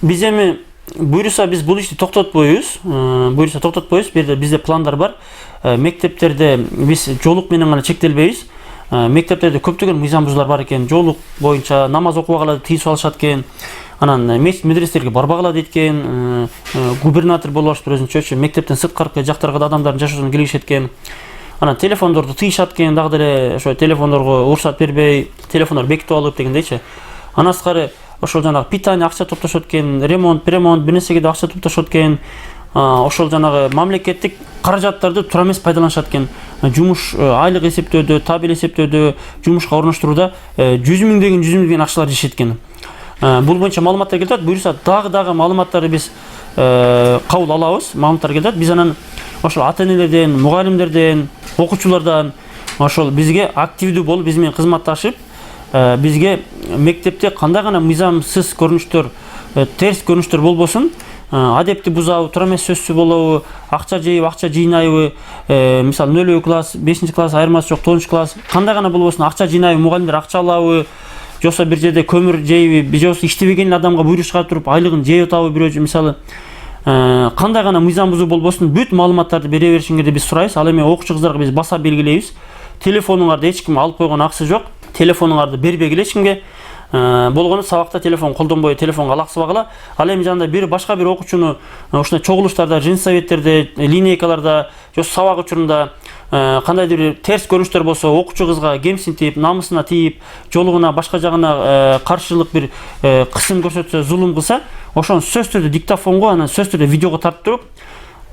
Биз эми буюрса биз бул ишти токтотпойбуз. Буюрса токтотпойбуз. Бизде пландар бар. Мектептерде биз жолук менен гана чектелбейбиз. Мектептерде көптөгөн мыйзам бузуулар бар экен. Жолук боюнча намаз окубагыла тыюу салышат экен. Анан мечит медрестерге барбагыла дейт экен. Губернатор болуп алыштыр өзүнчөчү. Мектептен сырткаркы жактарга да адамдардын жашоосуна киргизишет экен. Анан телефондорду тыйышат экен, дагы деле ошо телефондорго уруксат бербей, телефондор бекитип алып дегендейчи. Андан сырткары ошол жанагы питание акча топтошот экен, ремонт бир нерсеге да акча топтошот экен. Ошол жанагы мамлекеттик каражаттарды туура эмес пайдаланышат экен. Жумуш айлык эсептөөдө, табел эсептөөдө, жумушка орноштурууда 100 миңдеген акчалар жешет экен. Бул боюнча маалыматтар келип атат. Буюрса дагы маалыматтарды биз кабыл алабыз. Маалыматтар келип атат. Биз анан ошол ата-энелерден, мугалимдерден, окуучулардан ошол бизге активдүү болуп, биз менен кызматташып, бизге мектепте кандай гана мыйзамсыз көрүнүштөр, терс көрүнүштөр болбосун, адепти бузабы, туура эмес сөзсүз болобу, акча жейби, акча жыйнайбы, мисалы 0 класс, 5 класс айырмасы жок, 9 класс, кандай гана болбосун акча жыйнайбы, мугалимдер акча алабы, жоксо бир жерде көмүр жейби, жоксо иштебеген адамга буйрук чыгарып туруп айлыгын жеп атабы бирөө, мисалы кандай гана мыйзам бузуу болбосун бүт маалыматтарды бере беришиңерди биз сурайбыз. Ал эми окуучу кыздарга биз баса белгилейбиз. Телефонуңарды эч ким алып койгон акысы жок. Телефонуңарды бербегиле эч кимге. Болгону сабакта телефон колдонбой, телефонго алаксыбагыла. Ал эми жанда башка бир окуучуну ушундай чогулуштарда, женсоветтерде, линейкаларда, же сабак учурунда кандайдыр бир терс көрүнүштөр болсо, окуучу кызга кемсинтип, намысына тийип, жолугуна башка жагына каршылык бир кысым көрсөтсө, зулум кылса, ошону сөз түрдө диктофонго, анан сөз түрдө видеого тартып туруп,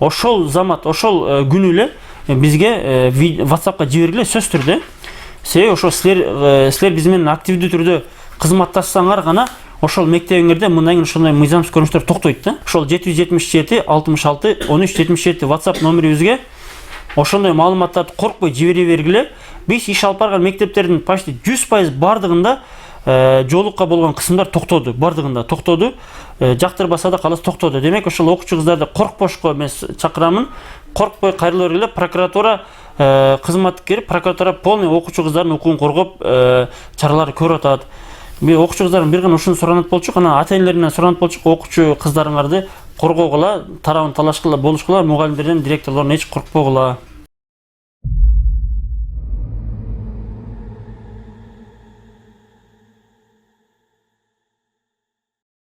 ошол замат, ошол күнү эле бизге WhatsAppка жибергиле сөз түрдө. Себеби ошо силер биз менен активдүү түрдө кызматташсаңар гана ошол мектебиңерде мындай ошондой мыйзамсыз көрүнүштөр токтойт да. Ошол 777 66 13 77 WhatsApp номерибизге ошондой маалыматтарды коркпой жибере бергиле. Биз иш алып барган мектептердин почти 100% бардыгында жолукка болгон кысымдар токтоду, бардыгында токтоду. Жактырбаса да калыс токтоду. Демек ошол окуучу кыздарды коркпошко эмес чакырамын. Коркпой кайрыла бергиле. Прокуратура кызматкери, прокуратура полный окуучу кыздардын укугун коргоп чаралар көрүп атат. Мен окуучу кыздардан бир гана ушуну суранат болчук, анан ата-энелеринен суранат болчук, окуучу кыздарыңарды коргогула, тарабын талашкыла, болушкула, мугалимдерден, директорлордон эч коркпогула.